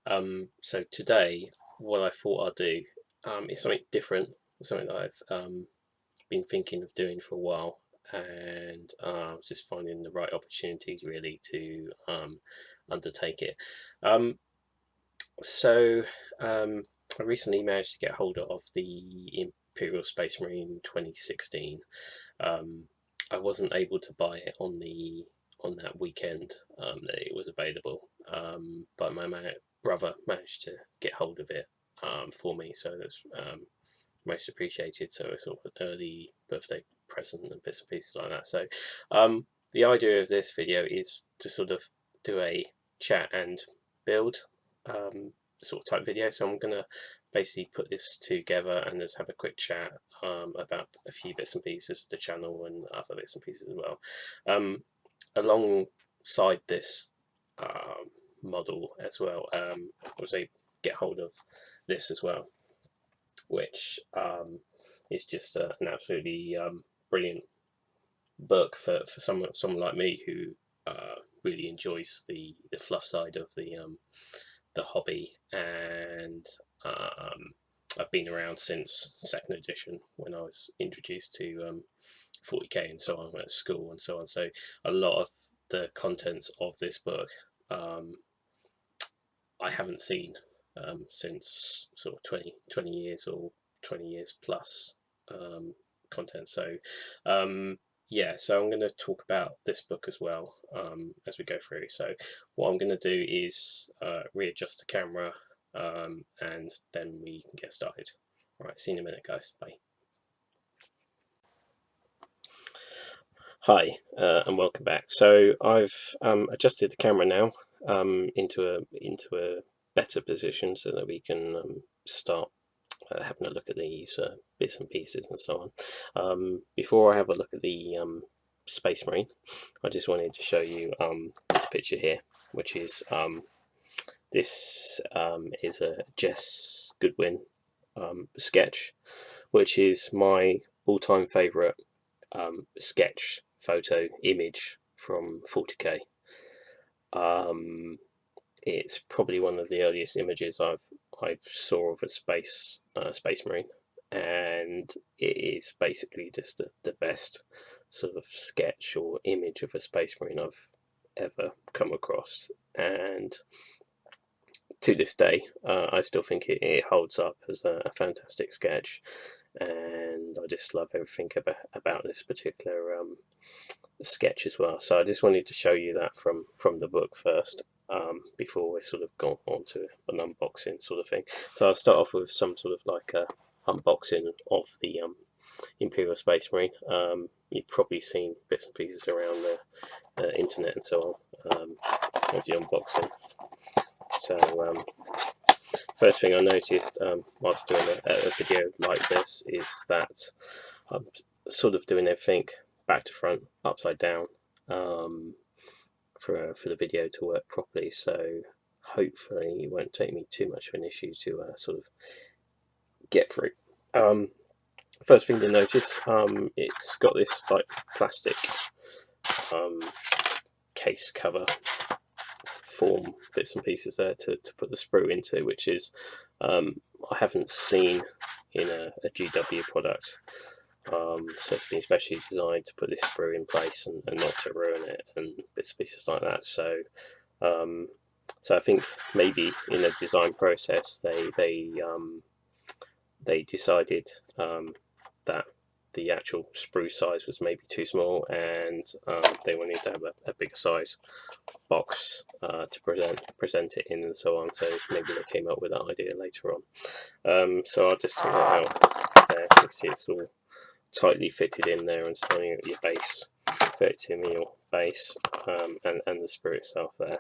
So today, what I thought I'd do is something different, something that I've been thinking of doing for a while, and I was just finding the right opportunities really to undertake it. Um, so I recently managed to get hold of the Imperial Space Marine 2016. I wasn't able to buy it on that weekend that it was available, but my brother managed to get hold of it for me, so that's most appreciated. So it's sort of an early birthday present and bits and pieces like that. So the idea of this video is to sort of do a chat and build sort of type video. So I'm gonna basically put this together and just have a quick chat about a few bits and pieces of the channel and other bits and pieces as well. Alongside this model as well, I was able to get hold of this as well, which is just an absolutely brilliant book for someone like me who really enjoys the fluff side of the hobby. And I've been around since second edition when I was introduced to 40k and so on at school and so on. So a lot of the contents of this book I haven't seen since sort of 20 years or 20 years plus content. So yeah, so I'm going to talk about this book as well as we go through. So what I'm going to do is readjust the camera and then we can get started. All right, see you in a minute, guys. Bye. Hi, and welcome back. So I've adjusted the camera now into a better position so that we can start having a look at these bits and pieces and so on. Before I have a look at the Space Marine, I just wanted to show you this picture here, which is this is a Jess Goodwin sketch, which is my all-time favourite sketch photo image from 40k. It's probably one of the earliest images I saw of a space marine, and it is basically just the best sort of sketch or image of a space marine I've ever come across. And to this day, I still think it holds up as a fantastic sketch, and I just love everything about this particular sketch as well. So I just wanted to show you that from the book first, before we sort of go on to an unboxing sort of thing. So I'll start off with some sort of like a unboxing of the Imperial Space Marine. You've probably seen bits and pieces around the internet and so on of the unboxing. So first thing I noticed whilst doing a video like this is that I'm sort of doing everything back to front, upside down, for the video to work properly. So hopefully it won't take me too much of an issue to sort of get through. First thing to notice, it's got this like plastic case cover form bits and pieces there to put the sprue into, which is I haven't seen in a GW product. So it's been specially designed to put this sprue in place and not to ruin it and bits and pieces like that. So so I think maybe in the design process they decided that the actual sprue size was maybe too small, and they wanted to have a bigger size box to present it in and so on. So maybe they came up with that idea later on. So I'll just take that out there. You can see it's all tightly fitted in there and starting at your base, 32mm base, and the sprue itself there.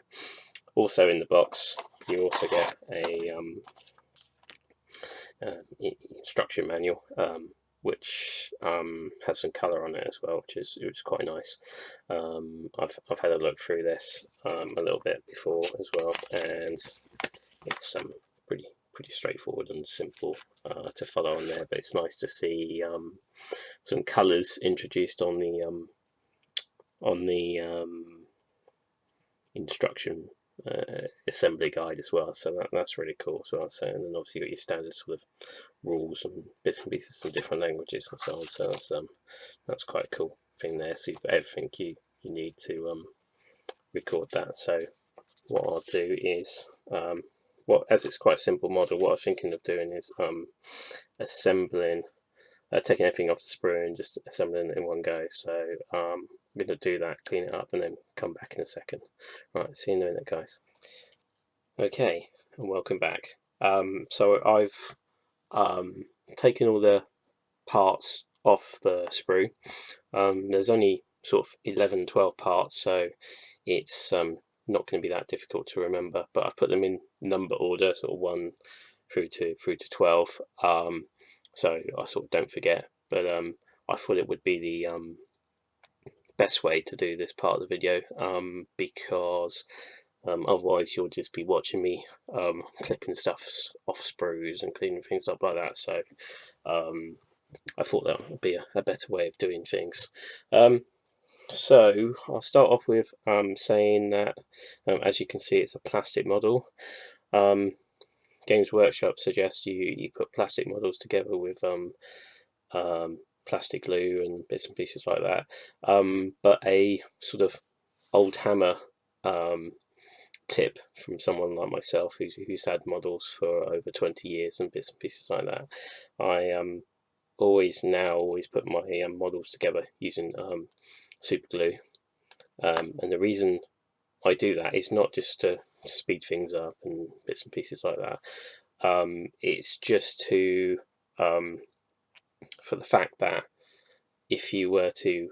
Also in the box you also get a instruction manual, which has some colour on it as well, which is quite nice. I've had a look through this a little bit before as well, and it's pretty straightforward and simple to follow on there. But it's nice to see some colours introduced on the instruction assembly guide as well, so that's really cool as well. So, and then obviously you've got your standard sort of rules and bits and pieces in different languages and so on. So that's quite a cool thing there. So you've got everything you need to record that. So what I'll do is, as it's quite a simple model, what I'm thinking of doing is assembling, taking everything off the sprue and just assembling it in one go. So I'm going to do that, clean it up, and then come back in a second. Right, see you in a minute, guys. Okay, and welcome back. So I've taken all the parts off the sprue. There's only sort of 11, 12 parts, so it's not going to be that difficult to remember, but I've put them in number order, sort of 1 through to 12, so I sort of don't forget. But I thought it would be the best way to do this part of the video, because otherwise you'll just be watching me clipping stuff off sprues and cleaning things up like that. So I thought that would be a better way of doing things. So I'll start off with saying that, as you can see, it's a plastic model. Games Workshop suggests you put plastic models together with plastic glue and bits and pieces like that. But a sort of old hammer tip from someone like myself who's had models for over 20 years and bits and pieces like that, I always put my models together using super glue, and the reason I do that is not just to speed things up and bits and pieces like that. It's just to for the fact that if you were to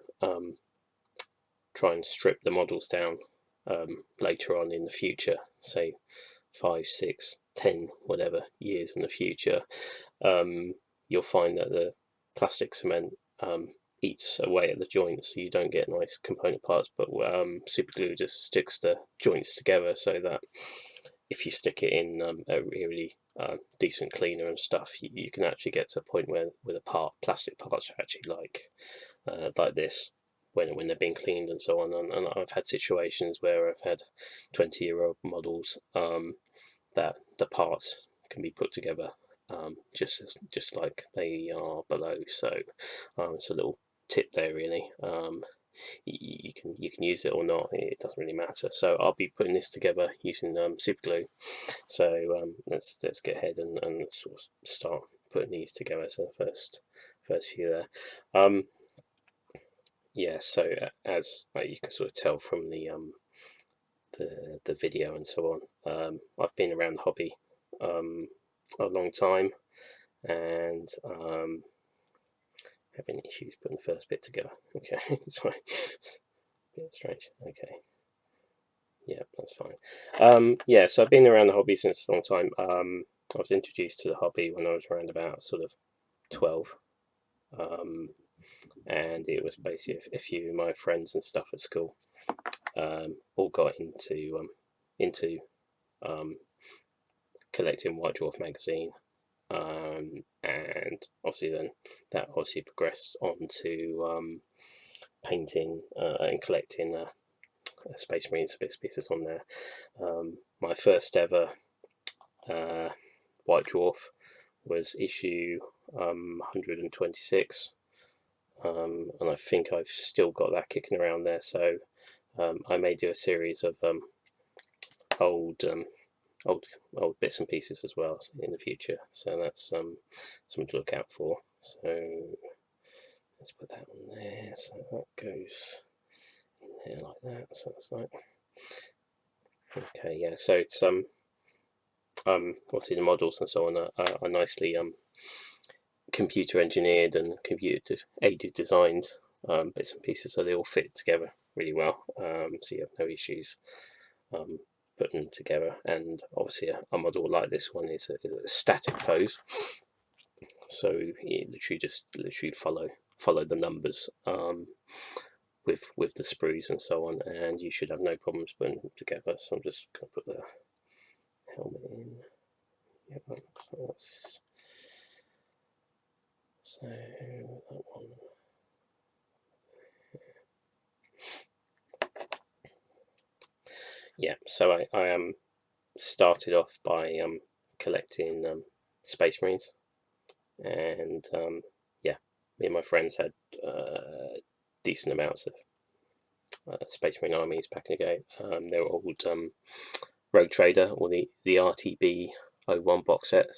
try and strip the models down later on in the future, say 5, 6, 10, whatever years in the future, you'll find that the plastic cement eats away at the joints, so you don't get nice component parts. But super glue just sticks the joints together, so that if you stick it in a really decent cleaner and stuff, you can actually get to a point where the plastic parts are actually like this when they're being cleaned and so on. And I've had situations where I've had 20-year-old models that the parts can be put together just like they are below. So it's a little tip there, really. You can use it or not, it doesn't really matter. So I'll be putting this together using super glue. So let's get ahead and sort of start putting these together. So the first few there. Yeah, so as you can sort of tell from the video and so on, I've been around the hobby a long time, and having issues putting the first bit together. Okay, sorry, bit strange. Okay, yeah, that's fine. Yeah, so I've been around the hobby since a long time. I was introduced to the hobby when I was around about sort of 12. And it was basically a few of my friends and stuff at school all got into collecting White Dwarf magazine, and obviously then that obviously progressed on to painting and collecting Space Marines bits pieces on there. My first ever White Dwarf was issue 126. And I think I've still got that kicking around there, so I may do a series of old bits and pieces as well in the future. So that's something to look out for. So let's put that on there. So that goes in there like that. So that's like, okay, yeah. So it's obviously the models and so on are nicely computer engineered and computer aided designed bits and pieces, so they all fit together really well. So you have no issues putting them together. And obviously a model like this one is a static pose, so it literally follow the numbers with the sprues and so on, and you should have no problems putting them together. So I'm just going to put the helmet in. Yep, so that one. yeah, so I started off by collecting Space Marines, and yeah, me and my friends had decent amounts of Space Marine armies back in the day. They were old Rogue Trader, or the RTB 01 box set,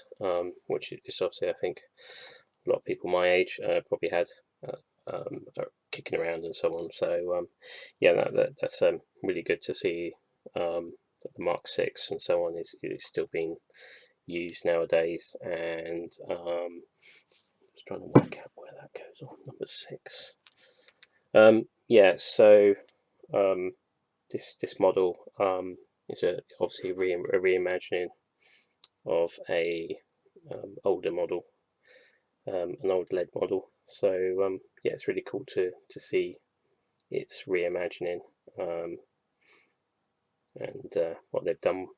which is obviously, I think, a lot of people my age probably had kicking around and so on. So yeah, that's really good to see that the Mark 6 and so on is still being used nowadays. And just trying to work out where that goes on. Number 6. Yeah, so this model is obviously a reimagining of a older model, an old lead model. So yeah, it's really cool to see its reimagining, and what they've done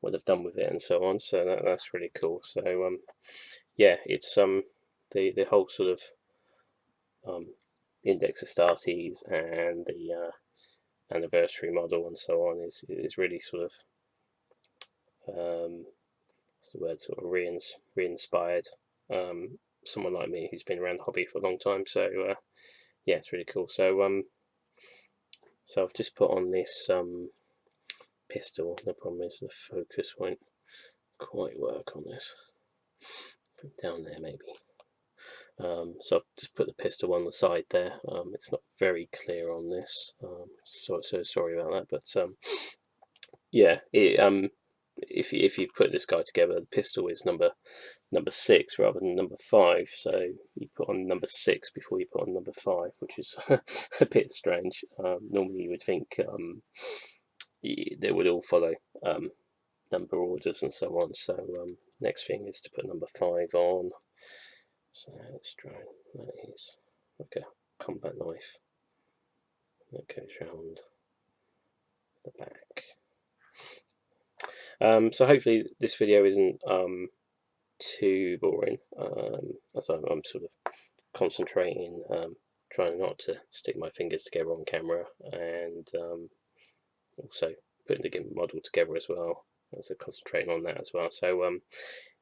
with it and so on. So that's really cool. So yeah, it's the whole sort of Index Astartes and the anniversary model and so on is really sort of what's the word, sort of re-inspired someone like me who's been around the hobby for a long time. So yeah, it's really cool. So so I've just put on this pistol. The problem is the focus won't quite work on this. Put it down there maybe. So I've just put the pistol on the side there. It's not very clear on this, so sorry about that. But yeah, if you put this guy together, the pistol is number 6 rather than number 5. So you put on number 6 before you put on number 5, which is a bit strange. Normally you would think they would all follow number orders and so on. So next thing is to put number 5 on. So let's try. That is like a combat knife that goes round the back. So hopefully this video isn't too boring, as I'm sort of concentrating, trying not to stick my fingers together on camera, and also putting the model together as well, so concentrating on that as well. So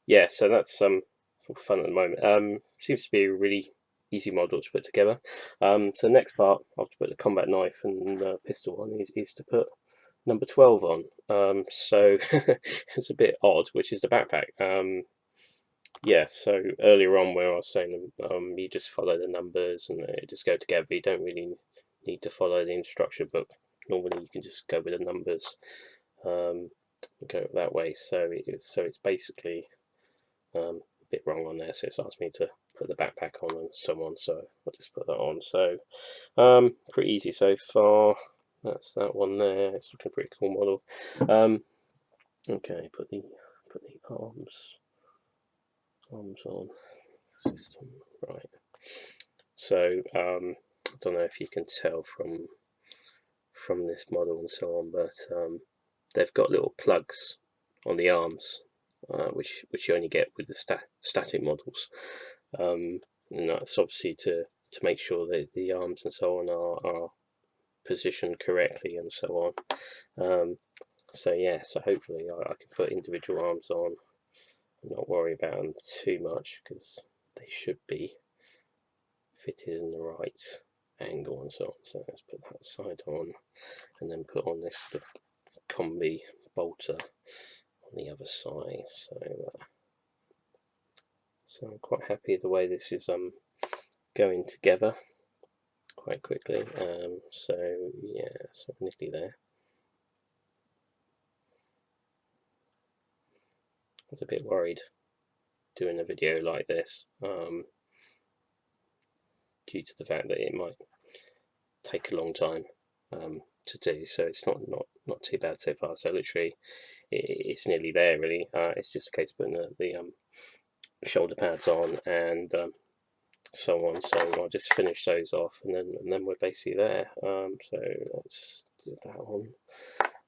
yeah, so that's sort of fun at the moment. Seems to be a really easy model to put together. So the next part, after put the combat knife and pistol on, is to put number 12 on. So it's a bit odd, which is the backpack. Yeah, so earlier on where I was saying you just follow the numbers and they just go together. You don't really need to follow the instruction book. Normally you can just go with the numbers, go that way. So it's basically a bit wrong on there. So it's asked me to put the backpack on and so on. So I'll just put that on. So pretty easy so far. That's that one there. It's looking a pretty cool model. Okay, put the arms on system, right. So I don't know if you can tell from this model and so on, but they've got little plugs on the arms, which you only get with the static models, and that's obviously to make sure that the arms and so on are positioned correctly and so on. So yeah, so hopefully I can put individual arms on and not worry about them too much, because they should be fitted in the right angle and so on. So let's put that side on and then put on this sort of combi bolter on the other side. So I'm quite happy the way this is going together quite quickly. So yeah, so nearly there. I was a bit worried doing a video like this, due to the fact that it might take a long time to do. So it's not too bad so far. So literally it's nearly there really. It's just a case of putting the shoulder pads on and so on. So I'll just finish those off, and then we're basically there. So let's do that one.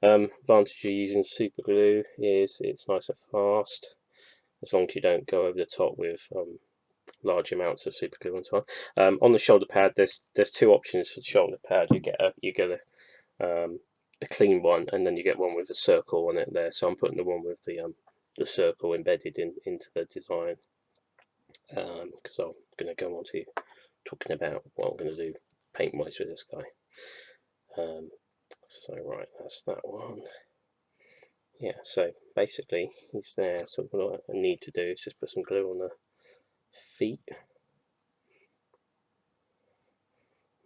Advantage of using super glue is it's nice and fast, as long as you don't go over the top with large amounts of super glue and so on. On the shoulder pad, there's 2 options for the shoulder pad. You get a a clean one, and then you get one with a circle on it there. So I'm putting the one with the circle embedded into the design, because I'm going to go on to talking about what I'm going to do paint wise with this guy. So right, that's that one. Yeah, so basically he's there. So what I need to do is just put some glue on the feet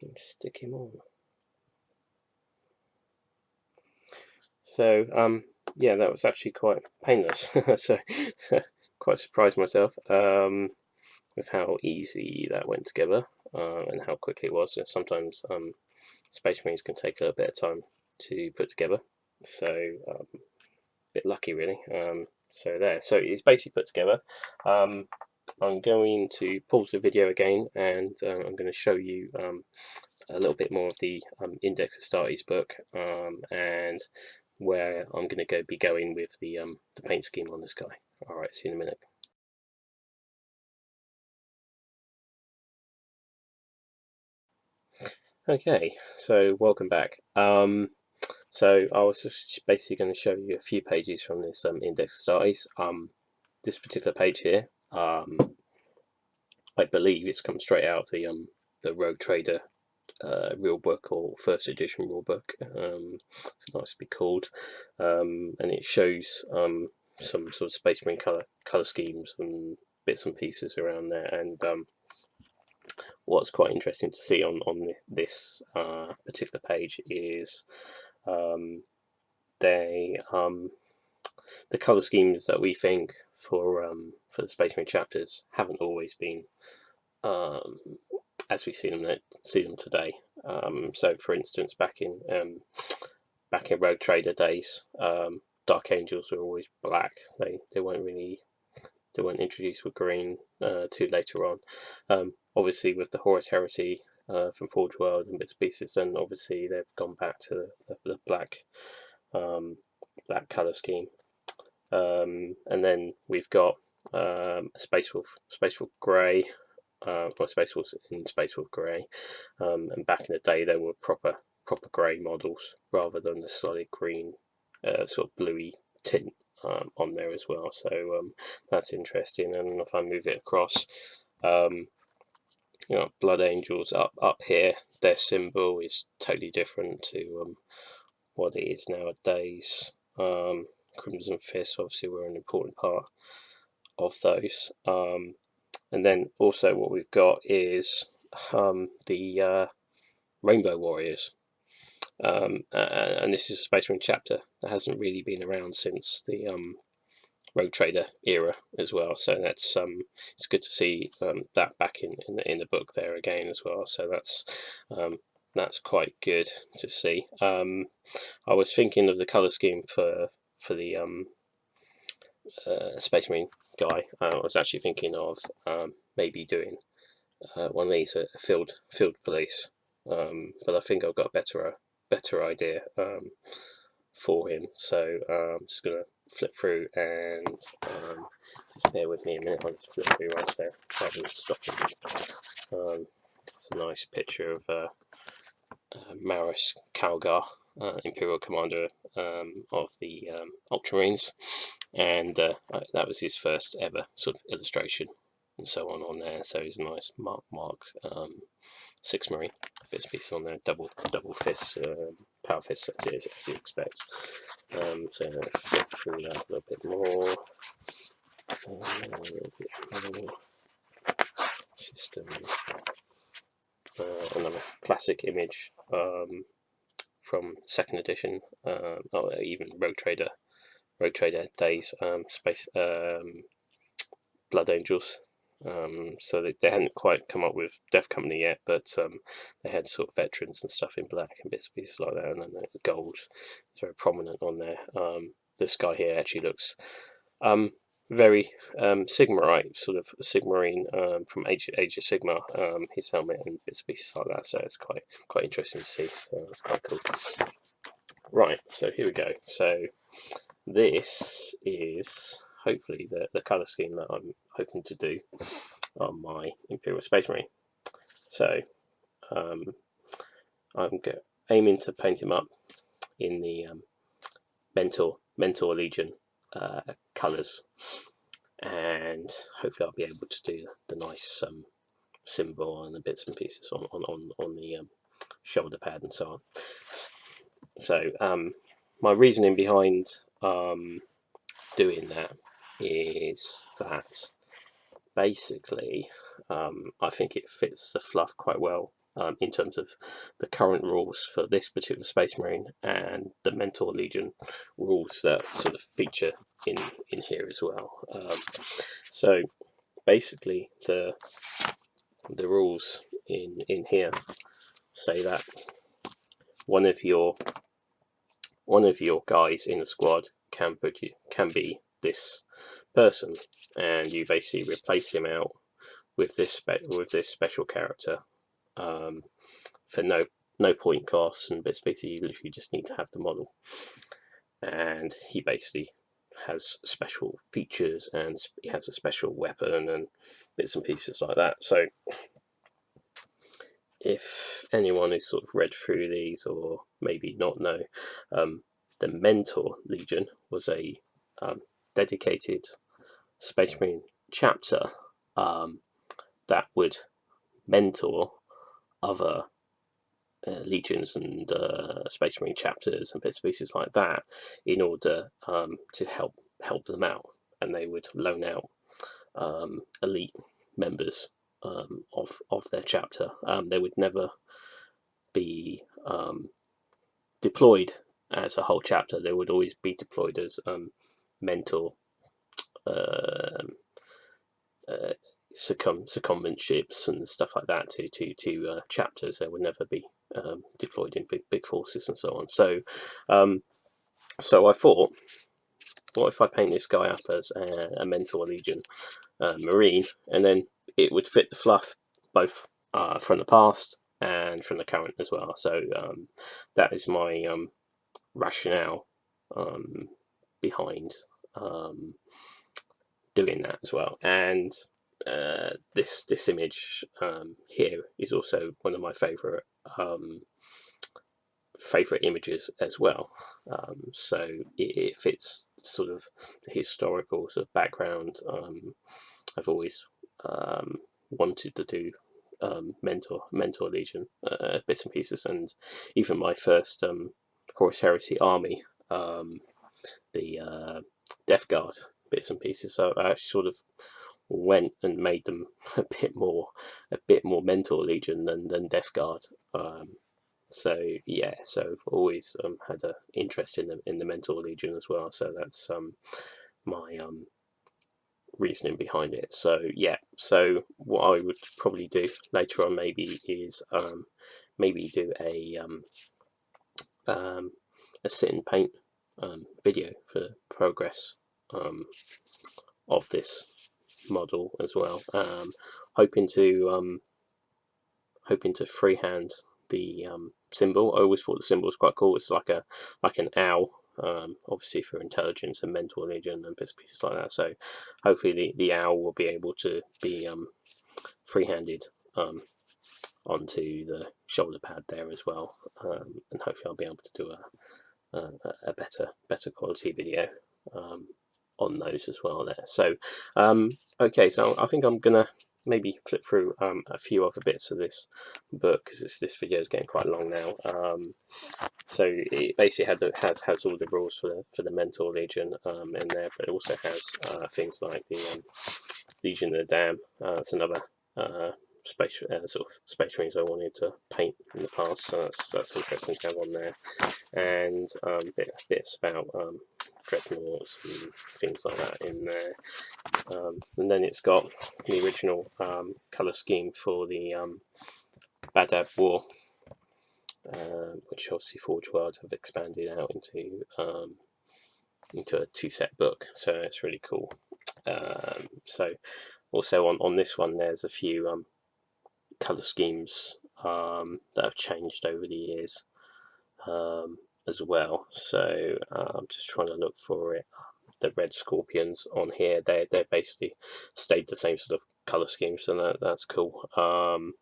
and stick him on. So yeah, that was actually quite painless. So quite surprised myself with how easy that went together and how quickly it was. And sometimes Space Marines can take a little bit of time to put together, so a bit lucky really. So there, so it's basically put together. I'm going to pause the video again, and I'm going to show you a little bit more of the Index Astartes book, and where I'm going to be going with the paint scheme on this guy. Alright, see you in a minute. Okay, so welcome back. So I was just basically going to show you a few pages from this Index Astartes. This particular page here, I believe it's come straight out of the Rogue Trader rule book, or first edition rule book. It's nice to be called, and it shows some sort of Space Marine color schemes and bits and pieces around there. And what's quite interesting to see on this particular page is the color schemes that we think for the Space Marine chapters haven't always been as we see them today. So, for instance, back in Rogue Trader days, Dark Angels were always black. They weren't introduced with green till later on. Obviously, with the Horus Heresy from Forge World and bits and pieces, then obviously they've gone back to the black color scheme. And then we've got Space Wolf Grey, or Space Wolves in Space Wolf Grey, and back in the day they were proper grey models rather than the solid green sort of bluey tint on there as well. So that's interesting. And if I move it across, Blood Angels up here, their symbol is totally different to what it is nowadays. Crimson Fist obviously were an important part of those. And then also what we've got is the Rainbow Warriors. And this is a Space Marine chapter that hasn't really been around since the Rogue Trader era as well. So that's it's good to see that back in the book there again as well. So that's quite good to see. I was thinking of the color scheme for the Space Marine guy. I was actually thinking of maybe doing one of these field police, but I think I've got a better idea for him. So I'm just gonna flip through, and just bear with me a minute. I'll just flip through right there rather than stopping. It's a nice picture of Maris Calgar, Imperial Commander of the Ultramarines, and that was his first ever sort of illustration and so on there. So he's a nice Mark 6 Marine, bits and pieces on there, double fists, power fists as you expect. So flip through that a little bit more. Just another classic image from second edition, or even Rogue Trader days, space Blood Angels. So they hadn't quite come up with Death Company yet, but they had sort of veterans and stuff in black and bits and pieces like that, and then the gold is very prominent on there. This guy here actually looks very Sigmarite, sort of Sigmarine from Age of Sigmar, his helmet and bits and pieces like that. So it's quite interesting to see. So that's quite cool. Right, so here we go. So this is hopefully the colour scheme that I'm hoping to do on my Imperial Space Marine. So I'm aiming to paint him up in the Mentor Legion colours, and hopefully I'll be able to do the nice symbol and the bits and pieces on the shoulder pad and so on. So my reasoning behind doing that is that basically I think it fits the fluff quite well in terms of the current rules for this particular Space Marine and the Mentor Legion rules that sort of feature in here as well. So basically the rules in here say that one of your guys in the squad can be this person, and you basically replace him out with this special character for no point costs and bits. Basically, you literally just need to have the model, and he basically has special features and he has a special weapon and bits and pieces like that. So if anyone who's sort of read through these or maybe not know, the Mentor Legion was a dedicated Space Marine chapter that would mentor other legions and Space Marine chapters and bits and pieces like that in order to help them out, and they would loan out elite members of their chapter. They would never be deployed as a whole chapter. They would always be deployed as mentor secondment ships and stuff like that to chapters. They would never be deployed in big forces and so on. So so I thought, what if I paint this guy up as a Mentor Legion Marine, and then it would fit the fluff both from the past and from the current as well. So that is my rationale behind doing that as well. And this image here is also one of my favorite images as well. So it fits sort of the historical sort of background. I've always wanted to do Mentor Legion bits and pieces, and even my first Horus Heresy army, the Death Guard bits and pieces. So I sort of went and made them a bit more Mentor Legion than Death Guard. So yeah, so I've always had an interest in the Mentor Legion as well. So that's my reasoning behind it. So yeah, so what I would probably do later on maybe is maybe do a sit and paint video for progress of this model as well. Hoping to freehand the symbol. I always thought the symbol was quite cool. It's like an owl, obviously for intelligence and Mentor Legion and bits and pieces like that. So hopefully the owl will be able to be freehanded onto the shoulder pad there as well, and hopefully I'll be able to do a better quality video on those as well there. So okay, so I think I'm gonna maybe flip through a few other bits of this book, because this video is getting quite long now. So it basically has all the rules for the Mentor Legion in there, but it also has things like the Legion of the Dam. It's another space sort of Space Marines I wanted to paint in the past, so that's interesting to have on there, and bits about dreadnoughts and things like that in there. And then it's got the original colour scheme for the Badab War, which obviously Forge World have expanded out into a 2-set book, so it's really cool. So also on this one there's a few colour schemes that have changed over the years as well. So I'm just trying to look for it. The red scorpions on here, they basically stayed the same sort of colour scheme, so that's cool. I'm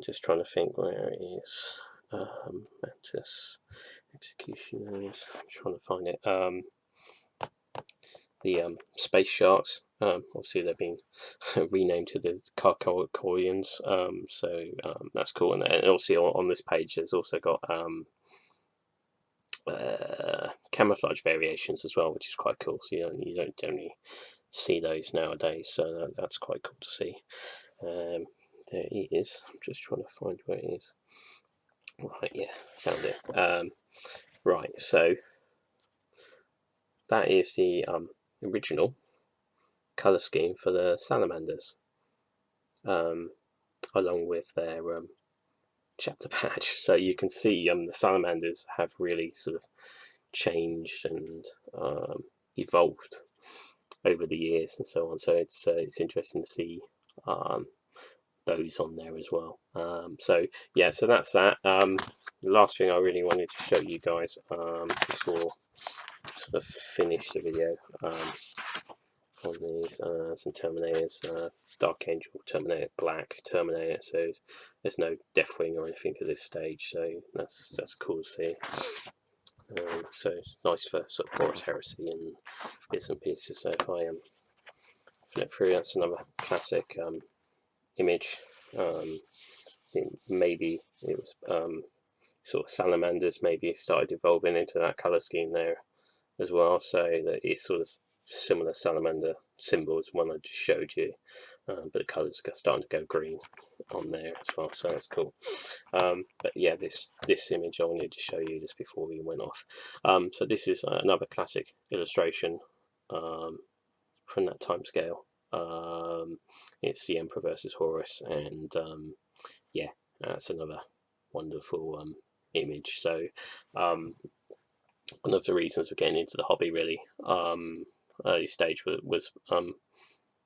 just trying to think where it is. Mantis executioners. I'm trying to find it. The space sharks. Obviously, they're being renamed to the Carcorians. So that's cool. And also on this page, there's also got camouflage variations as well, which is quite cool. So you don't generally see those nowadays. So that's quite cool to see. There it is. I'm just trying to find where it is. Right, yeah, found it. Right, so that is the original colour scheme for the salamanders, along with their chapter patch. So you can see the salamanders have really sort of changed and evolved over the years and so on. So it's interesting to see those on there as well. So yeah, so that's that. The last thing I really wanted to show you guys before sort of finish the video on these some Terminators, Dark Angel, Terminator Black, Terminator. So there's no Deathwing or anything at this stage. So that's cool to see. So it's nice for sort of Horus Heresy and bits and pieces. So if I flip through, that's another classic image. Maybe it was sort of salamanders maybe started evolving into that colour scheme there as well, so that it's sort of similar salamander symbols one I just showed you, but the colours are starting to go green on there as well, so that's cool. But yeah, this image I wanted to show you just before we went off. So this is another classic illustration from that time scale. It's the Emperor versus Horus, and yeah, that's another wonderful image. So one of the reasons for getting into the hobby really early stage was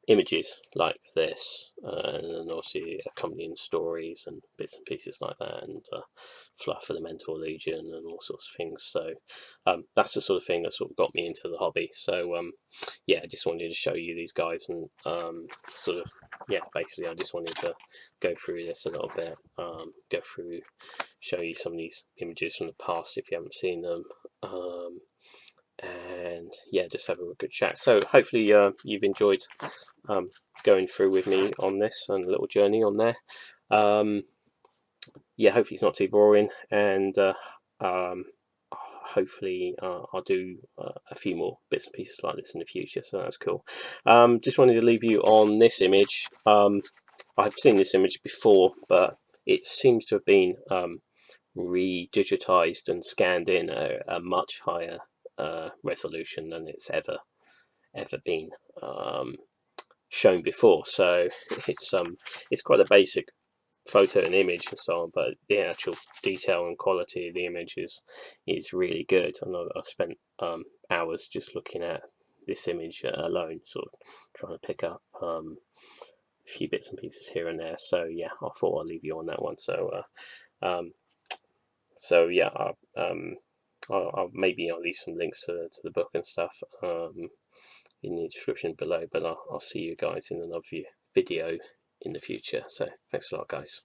images like this, and obviously accompanying stories and bits and pieces like that, and fluff for the Mentor Legion and all sorts of things. So that's the sort of thing that sort of got me into the hobby. So yeah, I just wanted to show you these guys, and sort of, yeah, basically I just wanted to go through this a little bit, go through, show you some of these images from the past if you haven't seen them, and yeah, just have a good chat. So hopefully you've enjoyed going through with me on this and a little journey on there. Yeah, hopefully it's not too boring, and hopefully I'll do a few more bits and pieces like this in the future, so that's cool. Just wanted to leave you on this image. I've seen this image before, but it seems to have been re-digitized and scanned in a much higher resolution than it's ever been shown before. So it's quite a basic photo and image and so on, but the actual detail and quality of the image is really good. And I've spent hours just looking at this image alone, sort of trying to pick up a few bits and pieces here and there. So yeah, I thought I'll leave you on that one. So so yeah, I'll maybe I'll leave some links to the book and stuff in the description below, but I'll see you guys in another video in the future. So thanks a lot, guys.